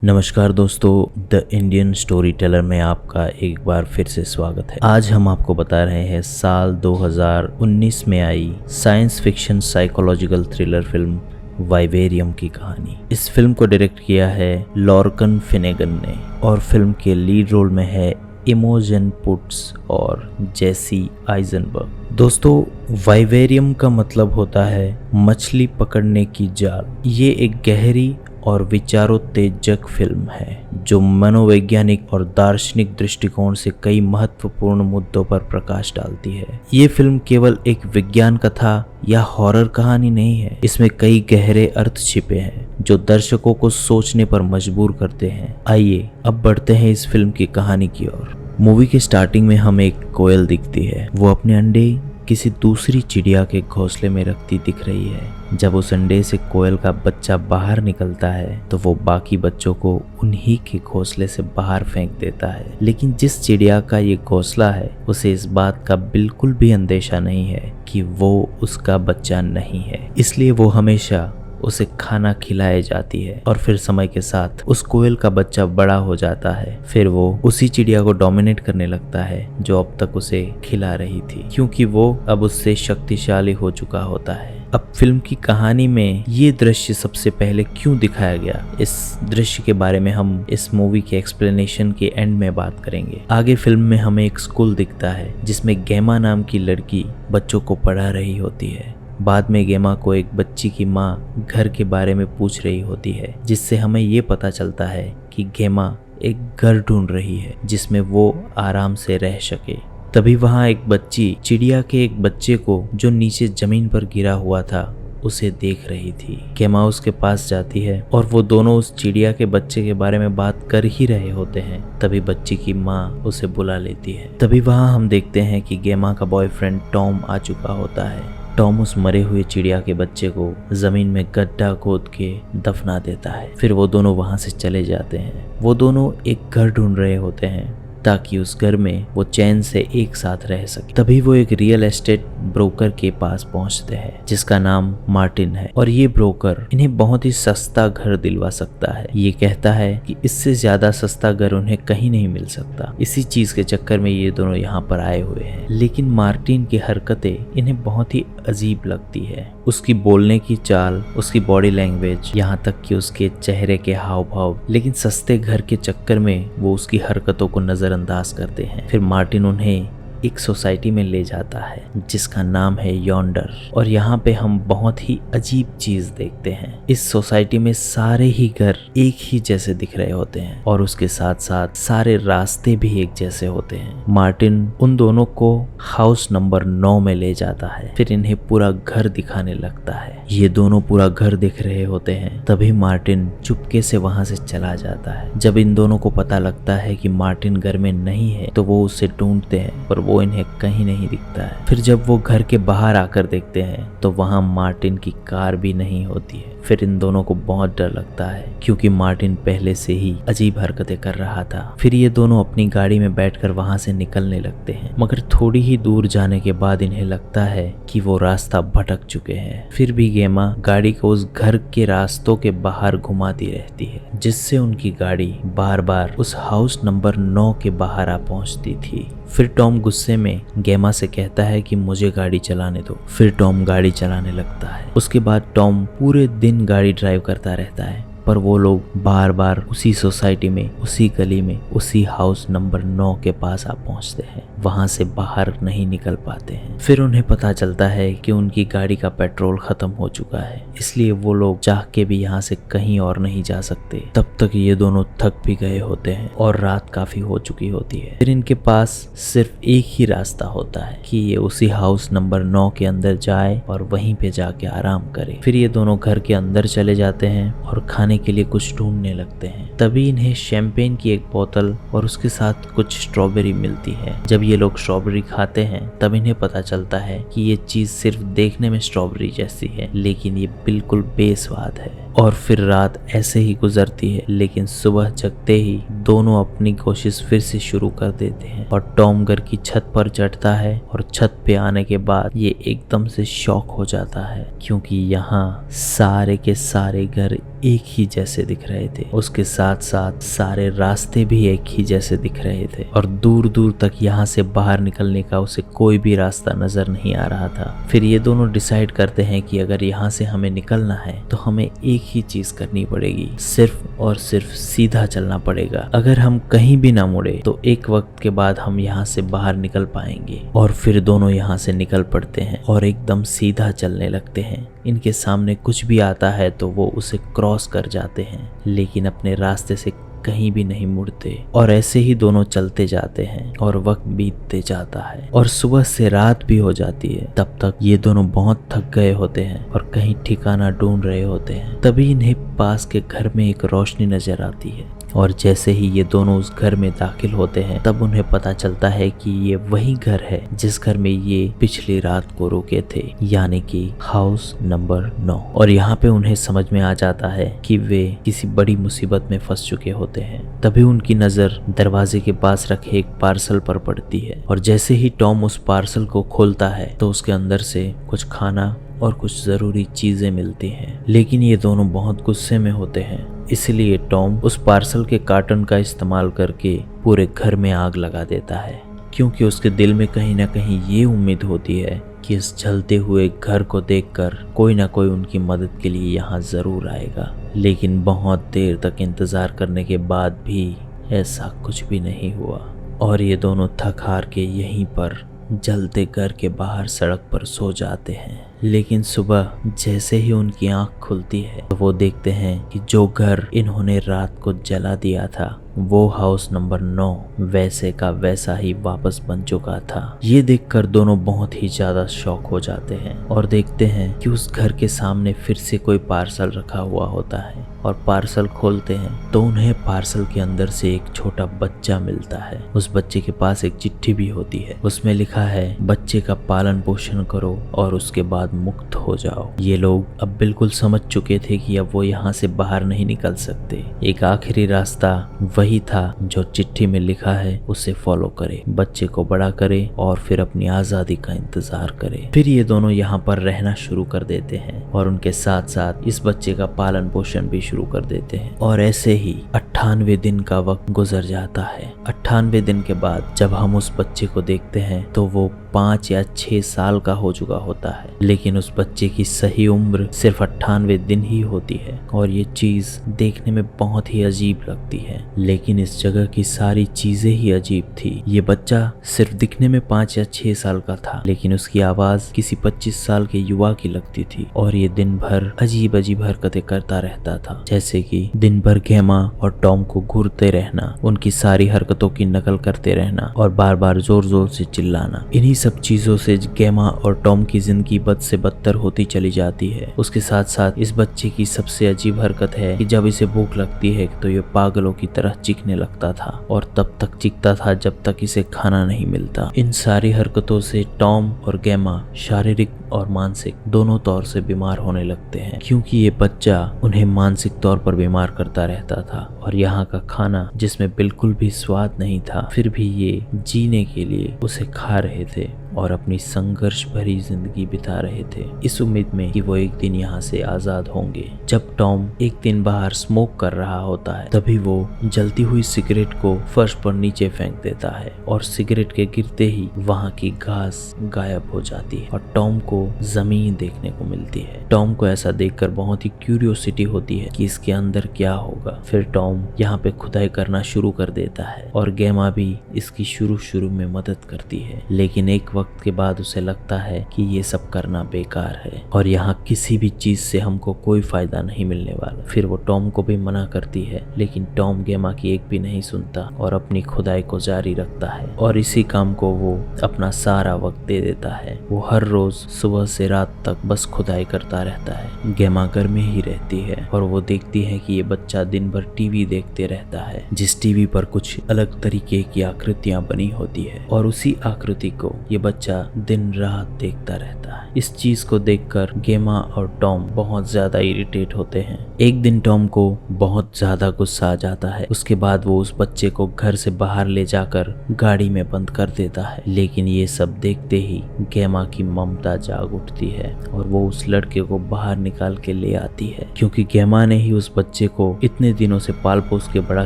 नमस्कार दोस्तों, the Indian story teller में आपका एक बार फिर से स्वागत है। आज हम आपको बता रहे हैं साल 2019 में आई science fiction psychological thriller film Vivarium की कहानी। इस फिल्म को डायरेक्ट किया है लॉर्कन फिनेगन ने और फिल्म के लीड रोल में है इमोजन पुट्स और जेसी आइजनबर्ग। दोस्तों, वाइवेरियम का मतलब होता है मछली पकड़ने की जाल। ये एक गहरी और विचारोत्तेजक फिल्म है जो मनोवैज्ञानिक और दार्शनिक दृष्टिकोण से कई महत्वपूर्ण मुद्दों पर प्रकाश डालती है। ये फिल्म केवल एक विज्ञान कथा या हॉरर कहानी नहीं है, इसमें कई गहरे अर्थ छिपे हैं जो दर्शकों को सोचने पर मजबूर करते हैं। आइए अब बढ़ते हैं इस फिल्म की कहानी की ओर। मूवी के स्टार्टिंग में हमें एक कोयल दिखती है। वो अपने अंडे किसी दूसरी चिड़िया के घोंसले में रखती दिख रही है। जब उस अंडे से कोयल का बच्चा बाहर निकलता है तो वो बाकी बच्चों को उन्हीं के घोंसले से बाहर फेंक देता है। लेकिन जिस चिड़िया का ये घोंसला है उसे इस बात का बिल्कुल भी अंदेशा नहीं है कि वो उसका बच्चा नहीं है, इसलिए वो हमेशा उसे खाना खिलाई जाती है और फिर समय के साथ उस कोयल का बच्चा बड़ा हो जाता है। फिर वो उसी चिड़िया को डोमिनेट करने लगता है जो अब तक उसे खिला रही थी, क्योंकि वो अब उससे शक्तिशाली हो चुका होता है। अब फिल्म की कहानी में ये दृश्य सबसे पहले क्यों दिखाया गया, इस दृश्य के बारे में हम इस मूवी के एक्सप्लेनेशन के एंड में बात करेंगे। आगे फिल्म में हमें एक स्कूल दिखता है जिसमें गेमा नाम की लड़की बच्चों को पढ़ा रही होती है। बाद में गेमा को एक बच्ची की माँ घर के बारे में पूछ रही होती है, जिससे हमें ये पता चलता है कि गेमा एक घर ढूंढ रही है जिसमें वो आराम से रह सके। तभी वहाँ एक बच्ची चिड़िया के एक बच्चे को जो नीचे जमीन पर गिरा हुआ था उसे देख रही थी। गेमा उसके पास जाती है और वो दोनों उस चिड़िया के बच्चे के बारे में बात कर ही रहे होते हैं। तभी बच्ची की माँ उसे बुला लेती है। तभी वहाँ हम देखते हैं कि गेमा का बॉयफ्रेंड टॉम आ चुका होता है। टॉम उस मरे हुए चिड़िया के बच्चे को जमीन में गड्ढा खोद के दफना देता है। फिर वो दोनों वहां से चले जाते हैं। वो दोनों एक घर ढूंढ रहे होते हैं ताकि उस घर में वो चैन से एक साथ रह सके। तभी वो एक रियल एस्टेट ब्रोकर के पास पहुंचते हैं जिसका नाम मार्टिन है और ये ब्रोकर इन्हें बहुत ही सस्ता घर दिलवा सकता है। ये कहता है कि इससे ज्यादा सस्ता घर उन्हें कहीं नहीं मिल सकता। इसी चीज के चक्कर में ये दोनों यहाँ पर आए हुए हैं। लेकिन मार्टिन की हरकतें इन्हें बहुत ही अजीब लगती है। उसकी बोलने की चाल, उसकी बॉडी लैंग्वेज, यहाँ तक कि उसके चेहरे के हाव भाव। लेकिन सस्ते घर के चक्कर में वो उसकी हरकतों को नजरअंदाज करते हैं। फिर मार्टिन उन्हें एक सोसाइटी में ले जाता है जिसका नाम है यॉन्डर और यहाँ पे हम बहुत ही अजीब चीज देखते हैं। इस सोसाइटी में सारे ही घर एक ही जैसे दिख रहे होते हैं और उसके साथ साथ सारे रास्ते भी एक जैसे होते हैं। मार्टिन उन दोनों को हाउस नंबर 9 में ले जाता है। फिर इन्हें पूरा घर दिखाने लगता है। ये दोनों पूरा घर देख रहे होते हैं। तभी मार्टिन चुपके से वहां से चला जाता है। जब इन दोनों को पता लगता है कि मार्टिन घर में नहीं है तो वो उसे ढूंढते हैं पर वो इन्हें कहीं नहीं दिखता है। फिर जब वो घर के बाहर आकर देखते हैं तो वहां मार्टिन की कार भी नहीं होती है। फिर इन दोनों को बहुत डर लगता है क्योंकि मार्टिन पहले से ही अजीब हरकतें कर रहा था। फिर ये दोनों अपनी गाड़ी में बैठकर वहां से निकलने लगते हैं, मगर थोड़ी ही दूर जाने के बाद इन्हें लगता है कि वो रास्ता भटक चुके हैं। फिर भी गेमा गाड़ी को उस घर के रास्तों के बाहर घुमाती रहती है जिससे उनकी गाड़ी बार बार उस हाउस नंबर 9 के बाहर आ पहुंचती थी। फिर टॉम गुस्से में गेमा से कहता है कि मुझे गाड़ी चलाने दो। फिर टॉम गाड़ी चलाने लगता है। उसके बाद टॉम पूरे दिन गाड़ी ड्राइव करता रहता है पर वो लोग बार बार उसी सोसाइटी में, उसी गली में, उसी हाउस नंबर 9 के पास आ पहुंचते हैं। वहां से बाहर नहीं निकल पाते हैं। फिर उन्हें पता चलता है कि उनकी गाड़ी का पेट्रोल खत्म हो चुका है, इसलिए वो लोग चाह के भी यहाँ से कहीं और नहीं जा सकते। तब तक ये दोनों थक भी गए होते हैं और रात काफी हो चुकी होती है। फिर इनके पास सिर्फ एक ही रास्ता होता है कि ये उसी हाउस नंबर 9 के अंदर जाए और वहीं पे जाके आराम करे। फिर ये दोनों घर के अंदर चले जाते हैं और खाने के लिए कुछ ढूंढने लगते हैं। तभी इन्हें शैंपेन की एक बोतल और उसके साथ कुछ स्ट्रॉबेरी मिलती है। जब ये लोग स्ट्रॉबेरी खाते हैं तब इन्हें पता चलता है कि ये चीज सिर्फ देखने में स्ट्रॉबेरी जैसी है लेकिन ये बिल्कुल बेस्वाद है। और फिर रात ऐसे ही गुजरती है। लेकिन सुबह जगते ही दोनों अपनी कोशिश फिर से शुरू कर देते हैं और टॉम घर की छत पर चढ़ता है और छत पे आने के बाद ये एकदम से शॉक हो जाता है, क्योंकि यहाँ सारे के सारे घर एक ही जैसे दिख रहे थे। उसके साथ साथ सारे रास्ते भी एक ही जैसे दिख रहे थे और दूर दूर तक यहाँ से बाहर निकलने का उसे कोई भी रास्ता नजर नहीं आ रहा था। फिर ये दोनों डिसाइड करते हैं कि अगर यहाँ से हमें निकलना है तो हमें एक ही चीज करनी पड़ेगी, सिर्फ और सिर्फ सीधा चलना पड़ेगा। अगर हम कहीं भी ना मुड़े तो एक वक्त के बाद हम यहाँ से बाहर निकल पाएंगे। और फिर दोनों यहाँ से निकल पड़ते हैं और एकदम सीधा चलने लगते हैं। इनके सामने कुछ भी आता है तो वो उसे क्रॉस कर जाते हैं, लेकिन अपने रास्ते से कहीं भी नहीं मुड़ते। और ऐसे ही दोनों चलते जाते हैं और वक्त बीतते जाता है और सुबह से रात भी हो जाती है। तब तक ये दोनों बहुत थक गए होते हैं और कहीं ठिकाना ढूंढ रहे होते हैं। तभी इन्हें पास के घर में एक रोशनी नजर आती है और जैसे ही ये दोनों उस घर में दाखिल होते हैं तब उन्हें पता चलता है कि ये वही घर है जिस घर में ये पिछली रात को रुके थे, यानी कि हाउस नंबर 9। और यहाँ पे उन्हें समझ में आ जाता है कि वे किसी बड़ी मुसीबत में फंस चुके होते हैं। तभी उनकी नजर दरवाजे के पास रखे एक पार्सल पर पड़ती है और जैसे ही टॉम उस पार्सल को खोलता है तो उसके अंदर से कुछ खाना और कुछ जरूरी चीजें मिलती हैं। लेकिन ये दोनों बहुत गुस्से में होते हैं, इसलिए टॉम उस पार्सल के कार्टन का इस्तेमाल करके पूरे घर में आग लगा देता है, क्योंकि उसके दिल में कहीं ना कहीं ये उम्मीद होती है कि इस जलते हुए घर को देखकर कोई ना कोई उनकी मदद के लिए यहाँ जरूर आएगा। लेकिन बहुत देर तक इंतजार करने के बाद भी ऐसा कुछ भी नहीं हुआ और ये दोनों थक हार के यहीं पर जलते घर के बाहर सड़क पर सो जाते हैं। लेकिन सुबह जैसे ही उनकी आंख खुलती है तो वो देखते हैं कि जो घर इन्होंने रात को जला दिया था वो हाउस नंबर 9 वैसे का वैसा ही वापस बन चुका था। ये देखकर दोनों बहुत ही ज्यादा शॉक हो जाते हैं और देखते हैं कि उस घर के सामने फिर से कोई पार्सल रखा हुआ होता है और पार्सल खोलते हैं तो उन्हें पार्सल के अंदर से एक छोटा बच्चा मिलता है। उस बच्चे के पास एक चिट्ठी भी होती है, उसमें लिखा है बच्चे का पालन पोषण करो और उसके बाद मुक्त हो जाओ। ये लोग अब बिल्कुल समझ चुके थे कि अब वो यहाँ से बाहर नहीं निकल सकते। एक आखिरी रास्ता वही था जो चिट्ठी में लिखा है, उसे फॉलो करे, बच्चे को बड़ा करे और फिर अपनी आजादी का इंतजार करे। फिर ये दोनों यहाँ पर रहना शुरू कर देते हैं और उनके साथ साथ इस बच्चे का पालन पोषण भी शुरू कर देते हैं। और ऐसे ही 98 दिन का वक्त गुजर जाता है। 98 दिन के बाद जब हम उस बच्चे को देखते हैं तो वो 5 या 6 साल का हो चुका होता है, लेकिन उस बच्चे की सही उम्र सिर्फ 98 दिन ही होती है। और ये चीज देखने में बहुत ही अजीब लगती है, लेकिन इस जगह की सारी चीजें ही अजीब थी। ये बच्चा सिर्फ दिखने में 5 या 6 साल का था, लेकिन उसकी आवाज किसी 25 साल के युवा की लगती थी और ये दिन भर अजीब अजीब हरकतें करता रहता था, जैसे कि दिन भर गेमा और टॉम को घूरते रहना, उनकी सारी हरकतों की नकल करते रहना और बार बार जोर जोर से चिल्लाना। इन्हीं सब चीजों से गेमा और टॉम की जिंदगी बद से बदतर होती चली जाती है। उसके साथ साथ इस बच्चे की सबसे अजीब हरकत है कि जब इसे भूख लगती है तो ये पागलों की तरह चीखने लगता था और तब तक चीखता था जब तक इसे खाना नहीं मिलता। इन सारी हरकतों से टॉम और गेमा शारीरिक और मानसिक दोनों तौर से बीमार होने लगते हैं, क्योंकि ये बच्चा उन्हें मानसिक तौर पर बीमार करता रहता था। और यहाँ का खाना जिसमें बिल्कुल भी स्वाद नहीं था, फिर भी ये जीने के लिए उसे खा रहे थे और अपनी संघर्ष भरी जिंदगी बिता रहे थे, इस उम्मीद में कि वो एक दिन यहाँ से आजाद होंगे। जब टॉम एक दिन बाहर स्मोक कर रहा होता है तभी वो जलती हुई सिगरेट को फर्श पर नीचे फेंक देता है और सिगरेट के गिरते ही वहाँ की घास गायब हो जाती है और टॉम को जमीन देखने को मिलती है। टॉम को ऐसा देखकर बहुत ही क्यूरियोसिटी होती है कि इसके अंदर क्या होगा। फिर टॉम यहाँ पे खुदाई करना शुरू कर देता है और गेमा भी इसकी शुरू में मदद करती है, लेकिन एक वक्त के बाद उसे लगता है कि ये सब करना बेकार है और यहाँ किसी भी चीज से हमको कोई फायदा नहीं मिलने वाला। फिर वो टॉम को भी मना करती है, लेकिन टॉम गेमा की एक भी नहीं सुनता और अपनी खुदाई को जारी रखता है और इसी काम को वो अपना सारा वक्त दे देता है। वो हर रोज सुबह से रात तक बस खुदाई करता रहता है। गेमा घर में ही रहती है और वो देखती है कि ये बच्चा दिन भर टीवी देखते रहता है, जिस टीवी पर कुछ अलग तरीके की आकृतियां बनी होती है और उसी आकृति को ये बच्चा दिन रात देखता रहता है। इस चीज को देखकर गेमा और टॉम बहुत ज्यादा इरिटेट होते हैं एक दिन टॉम को बहुत ज्यादा गुस्सा आ जाता है। उसके बाद वो उस बच्चे को घर से बाहर ले जाकर गाड़ी में बंद कर देता है। लेकिन ये सब देखते ही गेमा की ममता जाग उठती है और वो उस लड़के को बाहर निकाल के ले आती है। क्योंकि गेमा ने ही उस बच्चे को इतने दिनों से पाल पोस के बड़ा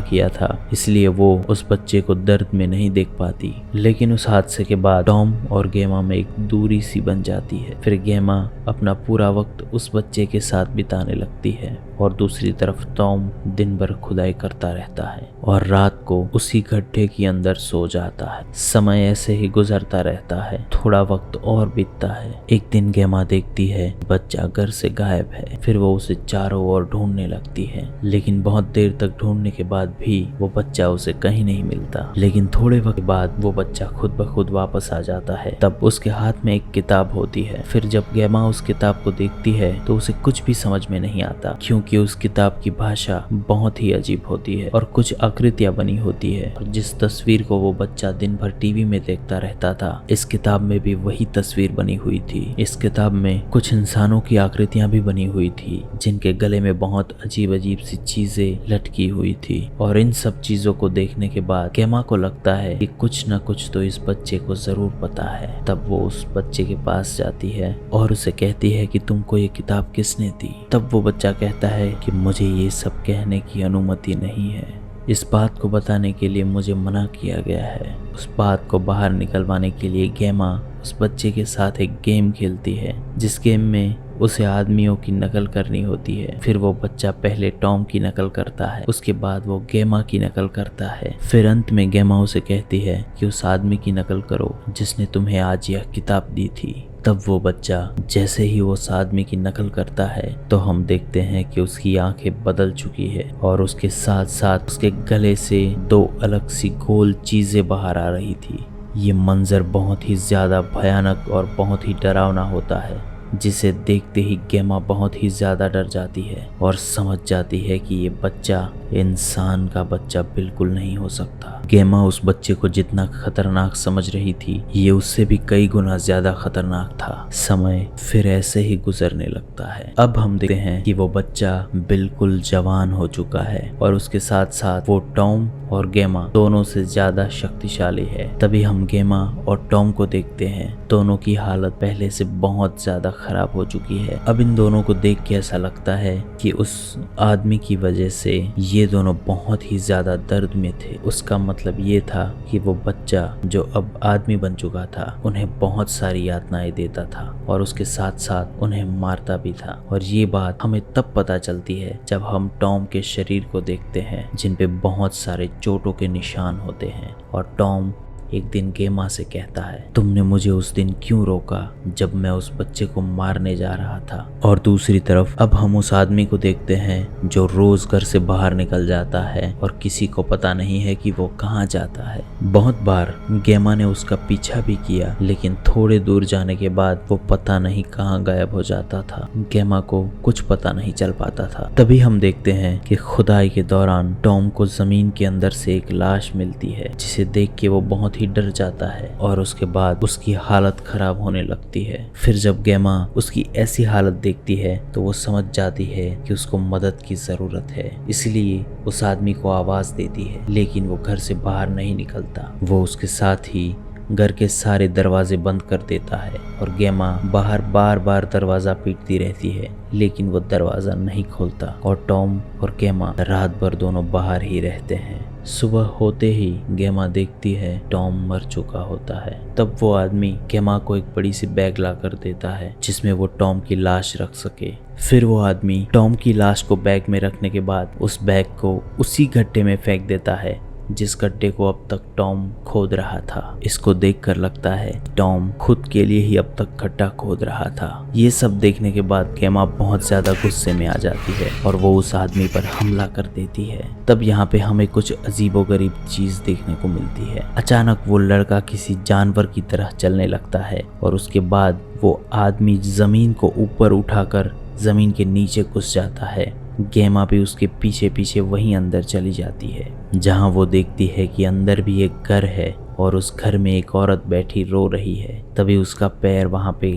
किया था, इसलिए वो उस बच्चे को दर्द में नहीं देख पाती। लेकिन उस हादसे के बाद टॉम और गेमा में एक दूरी सी बन जाती है। फिर गेमा अपना पूरा वक्त उस बच्चे के साथ बिताने लगती है और दूसरी तरफ टॉम दिन भर खुदाई करता रहता है और रात को उसी गड्ढे के अंदर सो जाता है। समय ऐसे ही गुजरता रहता है। थोड़ा वक्त और बीतता है। एक दिन गेमा देखती है बच्चा घर से गायब है। फिर वो उसे चारों ओर ढूंढने लगती है, लेकिन बहुत देर तक ढूंढने के बाद भी वो बच्चा उसे कहीं नहीं मिलता। लेकिन थोड़े वक्त बाद वो बच्चा खुद ब खुद वापस आ जाता है। तब उसके हाथ में एक किताब होती है। फिर जब गेमा उस किताब को देखती है तो उसे कुछ भी समझ में नहीं आता, क्योंकि उस किताब की भाषा बहुत ही अजीब होती है और कुछ आकृतियां बनी होती है। और जिस तस्वीर को वो बच्चा दिन भर टीवी में देखता रहता था, इस किताब में भी वही तस्वीर बनी हुई थी। इस किताब में कुछ इंसानों की आकृतियां भी बनी हुई थी, जिनके गले में बहुत अजीब अजीब सी चीजें लटकी हुई थी। और इन सब चीजों को देखने के बाद गेमा को लगता है कि कुछ न कुछ तो इस बच्चे को जरूर पता है। तब वो उस बच्चे के पास जाती है और उसे कहती है कि तुमको ये किताब किसने दी। तब वो बच्चा कहता है कि मुझे ये सब कहने की अनुमति नहीं है। इस बात को बताने के लिए मुझे मना किया गया है। उस बात को बाहर निकलवाने के लिए गेमा उस बच्चे के साथ एक गेम खेलती है, जिस गेम में उसे आदमियों की नकल करनी होती है। फिर वो बच्चा पहले टॉम की नकल करता है, उसके बाद वो गेमा की नकल करता है। फिर अंत में गेमा उसे कहती है कि उस आदमी की नकल करो जिसने तुम्हें आज यह किताब दी थी। तब वो बच्चा जैसे ही उस आदमी की नकल करता है तो हम देखते हैं कि उसकी आंखें बदल चुकी है और उसके साथ साथ उसके गले से दो अलग सी गोल चीजें बाहर आ रही थी। ये मंजर बहुत ही ज्यादा भयानक और बहुत ही डरावना होता है, जिसे देखते ही गेमा बहुत ही ज्यादा डर जाती है और समझ जाती है कि ये बच्चा इंसान का बच्चा बिल्कुल नहीं हो सकता। गेमा उस बच्चे को जितना खतरनाक समझ रही थी, ये उससे भी कई गुना ज्यादा खतरनाक था। समय फिर ऐसे ही गुजरने लगता है। अब हम देखते हैं कि वो बच्चा बिल्कुल जवान हो चुका है और उसके साथ साथ वो टॉम और गेमा दोनों से ज्यादा शक्तिशाली है। तभी हम गेमा और टॉम को देखते हैं। दोनों की हालत पहले से बहुत ज्यादा खराब हो चुकी है। अब इन दोनों को देख के ऐसा लगता है कि उस आदमी की वजह से ये दोनों बहुत ही ज्यादा दर्द में थे। उसका मतलब ये था कि वो बच्चा जो अब आदमी बन चुका था, उन्हें बहुत सारी यातनाएं देता था और उसके साथ साथ उन्हें मारता भी था। और ये बात हमें तब पता चलती है जब हम टॉम के शरीर को देखते हैं, जिन पे बहुत सारे चोटों के निशान होते हैं। और टॉम एक दिन गेमा से कहता है, तुमने मुझे उस दिन क्यों रोका जब मैं उस बच्चे को मारने जा रहा था। और दूसरी तरफ अब हम उस आदमी को देखते हैं जो रोज घर से बाहर निकल जाता है और किसी को पता नहीं है कि वो कहाँ जाता है। बहुत बार गेमा ने उसका पीछा भी किया, लेकिन थोड़े दूर जाने के बाद वो पता नहीं कहाँ गायब हो जाता था। गेमा को कुछ पता नहीं चल पाता था। तभी हम देखते हैं कि खुदाई के दौरान टॉम को जमीन के अंदर से एक लाश मिलती है, जिसे देख के वो बहुत डर जाता है और उसके बाद उसकी हालत खराब होने लगती है। फिर जब गेमा उसकी ऐसी हालत देखती है तो वो समझ जाती है कि उसको मदद की जरूरत है, इसलिए उस आदमी को आवाज देती है। लेकिन वो घर से बाहर नहीं निकलता। वो उसके साथ ही घर के सारे दरवाजे बंद कर देता है और गेमा बाहर बार बार दरवाजा पीटती रहती है, लेकिन वो दरवाजा नहीं खोलता। और टॉम और गेमा रात भर दोनों बाहर ही रहते हैं। सुबह होते ही गेमा देखती है टॉम मर चुका होता है। तब वो आदमी गेमा को एक बड़ी सी बैग ला कर देता है, जिसमें वो टॉम की लाश रख सके। फिर वो आदमी टॉम की लाश को बैग में रखने के बाद उस बैग को उसी गड्ढे में फेंक देता है, जिस गड्ढे को अब तक टॉम खोद रहा था। इसको देखकर लगता है टॉम खुद के लिए ही अब तक गड्ढा खोद रहा था। ये सब देखने के बाद गेमा बहुत ज्यादा गुस्से में आ जाती है और वो उस आदमी पर हमला कर देती है। तब यहाँ पे हमें कुछ अजीबोगरीब चीज देखने को मिलती है। अचानक वो लड़का किसी जानवर की तरह चलने लगता है और उसके बाद वो आदमी जमीन को ऊपर उठाकर जमीन के नीचे घुस जाता है। गेमा भी उसके पीछे पीछे वहीं अंदर चली जाती है, जहां वो देखती है कि अंदर भी एक घर है और उस घर में एक औरत बैठी रो रही है। तभी उसका पैर वहां पे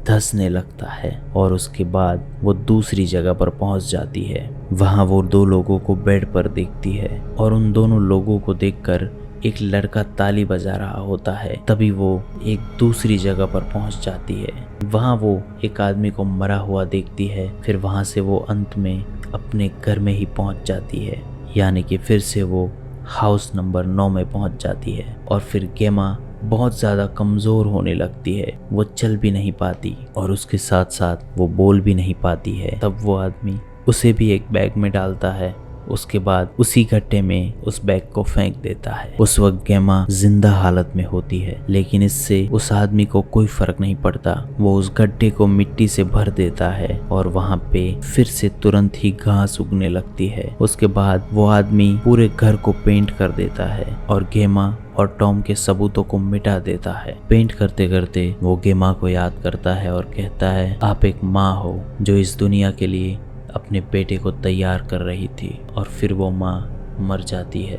धंसने लगता है और उसके बाद वो दूसरी जगह पर पहुंच जाती है। वहाँ वो दो लोगों को बेड पर देखती है और उन दोनों लोगों को देखकर एक लड़का ताली बजा रहा होता है। तभी वो एक दूसरी जगह पर पहुंच जाती है। वहाँ वो एक आदमी को मरा हुआ देखती है। फिर वहाँ से वो अंत में अपने घर में ही पहुंच जाती है, यानी कि फिर से वो हाउस नंबर 9 में पहुंच जाती है। और फिर गेमा बहुत ज़्यादा कमज़ोर होने लगती है। वो चल भी नहीं पाती और उसके साथ साथ वो बोल भी नहीं पाती है। तब वो आदमी उसे भी एक बैग में डालता है। उसके बाद उसी गड्ढे में उस बैग को फेंक देता है। उस वक्त गेमा जिंदा हालत में होती है, लेकिन इससे उस आदमी को कोई फर्क नहीं पड़ता। वो उस गड्ढे को मिट्टी से भर देता है और वहाँ पे फिर से तुरंत ही घास उगने लगती है। उसके बाद वो आदमी पूरे घर को पेंट कर देता है और गेमा और टॉम के सबूतों को मिटा देता है। पेंट करते करते वो गेमा को याद करता है और कहता है, आप एक माँ हो जो इस दुनिया के लिए अपने बेटे को तैयार कर रही थी। और फिर वो माँ मर जाती है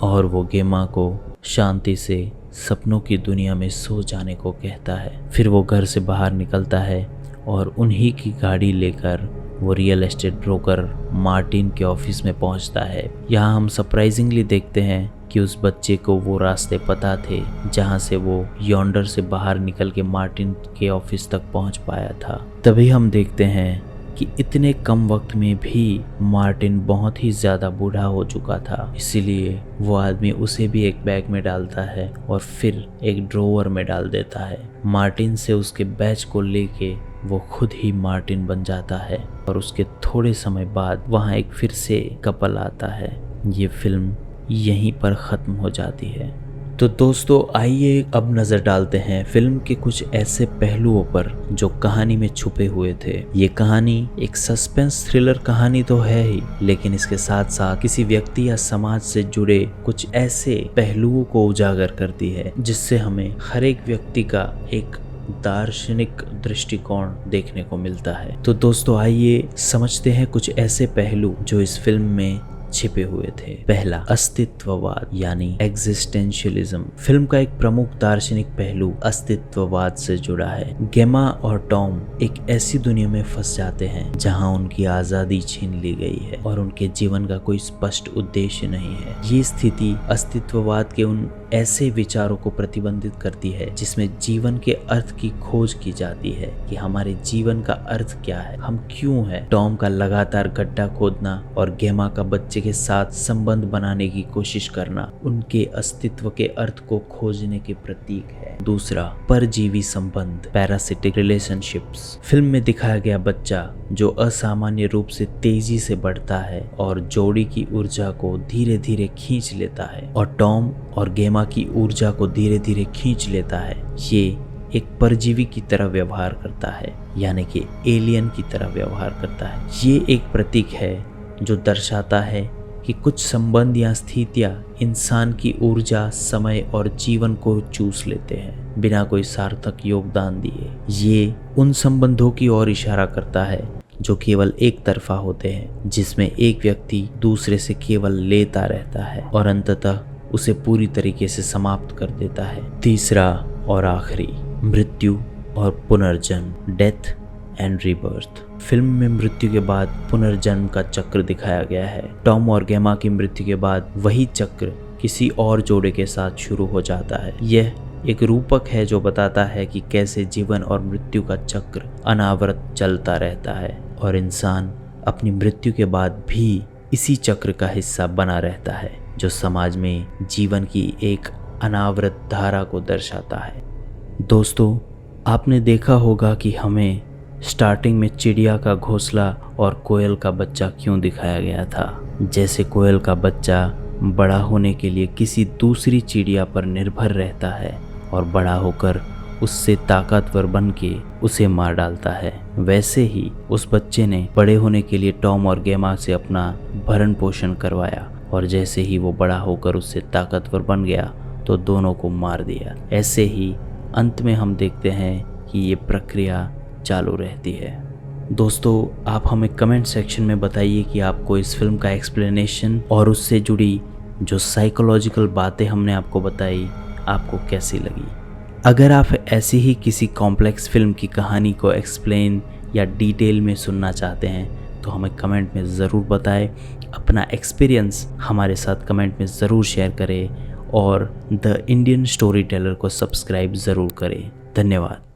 और वो गेमा को शांति से सपनों की दुनिया में सो जाने को कहता है। फिर वो घर से बाहर निकलता है और उन्हीं की गाड़ी लेकर वो रियल एस्टेट ब्रोकर मार्टिन के ऑफिस में पहुंचता है। यहाँ हम सरप्राइजिंगली देखते हैं कि उस बच्चे को वो रास्ते पता थे जहाँ से वो यॉन्डर से बाहर निकल के मार्टिन के ऑफिस तक पहुँच पाया था। तभी हम देखते हैं कि इतने कम वक्त में भी मार्टिन बहुत ही ज़्यादा बूढ़ा हो चुका था। इसीलिए वो आदमी उसे भी एक बैग में डालता है और फिर एक ड्रॉवर में डाल देता है। मार्टिन से उसके बैच को लेके वो खुद ही मार्टिन बन जाता है और उसके थोड़े समय बाद वहाँ एक फिर से कपल आता है। ये फिल्म यहीं पर ख़त्म हो जाती है। तो दोस्तों आइए अब नज़र डालते हैं फिल्म के कुछ ऐसे पहलुओं पर जो कहानी में छुपे हुए थे। ये कहानी एक सस्पेंस थ्रिलर कहानी तो है ही, लेकिन इसके साथ साथ किसी व्यक्ति या समाज से जुड़े कुछ ऐसे पहलुओं को उजागर करती है जिससे हमें हर एक व्यक्ति का एक दार्शनिक दृष्टिकोण देखने को मिलता है। तो दोस्तों आइए समझते हैं कुछ ऐसे पहलू जो इस फिल्म में छिपे हुए थे। पहला, अस्तित्ववाद यानी एग्जिस्टेंशियलिज्म। फिल्म का एक प्रमुख दार्शनिक पहलू अस्तित्ववाद से जुड़ा है। गेमा और टॉम एक ऐसी दुनिया में फंस जाते हैं जहां उनकी आजादी छीन ली गई है और उनके जीवन का कोई स्पष्ट उद्देश्य नहीं है। ये स्थिति अस्तित्ववाद के उन ऐसे विचारों को प्रतिबंधित करती है जिसमें जीवन के अर्थ की खोज की जाती है कि हमारे जीवन का अर्थ क्या है, हम क्यों हैं। टॉम का लगातार गड्ढा खोदना और गेमा का बच्चे के साथ संबंध बनाने की कोशिश करना उनके अस्तित्व के अर्थ को खोजने के प्रतीक है। दूसरा, परजीवी संबंध, पैरासिटिक रिलेशनशिप्स। फिल्म में दिखाया गया बच्चा जो असामान्य रूप से तेजी से बढ़ता है और जोड़ी की ऊर्जा को धीरे धीरे खींच लेता है और टॉम और गेमा की ऊर्जा को धीरे धीरे खींच लेता है। ये एक परजीवी की तरह व्यवहार करता है, यानी कि एलियन की तरह व्यवहार करता है। ये एक प्रतीक है जो दर्शाता है कि कुछ संबंध या स्थितियां इंसान की ऊर्जा, समय और जीवन को चूस लेते हैं बिना कोई सार्थक योगदान दिए। ये उन संबंधों की ओर इशारा करता है जो केवल एक तरफा होते हैं, जिसमें एक व्यक्ति दूसरे से केवल लेता रहता है और अंततः उसे पूरी तरीके से समाप्त कर देता है। तीसरा और आखिरी, मृत्यु और पुनर्जन्म, डेथ एंड रीबर्थ। फिल्म में मृत्यु के बाद पुनर्जन्म का चक्र दिखाया गया है। टॉम और गेमा की मृत्यु के बाद वही चक्र किसी और जोड़े के साथ शुरू हो जाता है। यह एक रूपक है जो बताता है कि कैसे जीवन और मृत्यु का चक्र अनावरत चलता रहता है और इंसान अपनी मृत्यु के बाद भी इसी चक्र का हिस्सा बना रहता है, जो समाज में जीवन की एक अनावरत धारा को दर्शाता है। दोस्तों, आपने देखा होगा कि हमें स्टार्टिंग में चिड़िया का घोंसला और कोयल का बच्चा क्यों दिखाया गया था। जैसे कोयल का बच्चा बड़ा होने के लिए किसी दूसरी चिड़िया पर निर्भर रहता है और बड़ा होकर उससे ताकतवर बन के उसे मार डालता है, वैसे ही उस बच्चे ने बड़े होने के लिए टॉम और गेमा से अपना भरण पोषण करवाया और जैसे ही वो बड़ा होकर उससे ताकतवर बन गया तो दोनों को मार दिया। ऐसे ही अंत में हम देखते हैं कि ये प्रक्रिया चालू रहती है। दोस्तों, आप हमें कमेंट सेक्शन में बताइए कि आपको इस फिल्म का एक्सप्लेनेशन और उससे जुड़ी जो साइकोलॉजिकल बातें हमने आपको बताई आपको कैसी लगी। अगर आप ऐसी ही किसी कॉम्प्लेक्स फिल्म की कहानी को एक्सप्लेन या डिटेल में सुनना चाहते हैं तो हमें कमेंट में ज़रूर बताएं। अपना एक्सपीरियंस हमारे साथ कमेंट में ज़रूर शेयर करें और द इंडियन स्टोरी टेलर को सब्सक्राइब ज़रूर करें। धन्यवाद।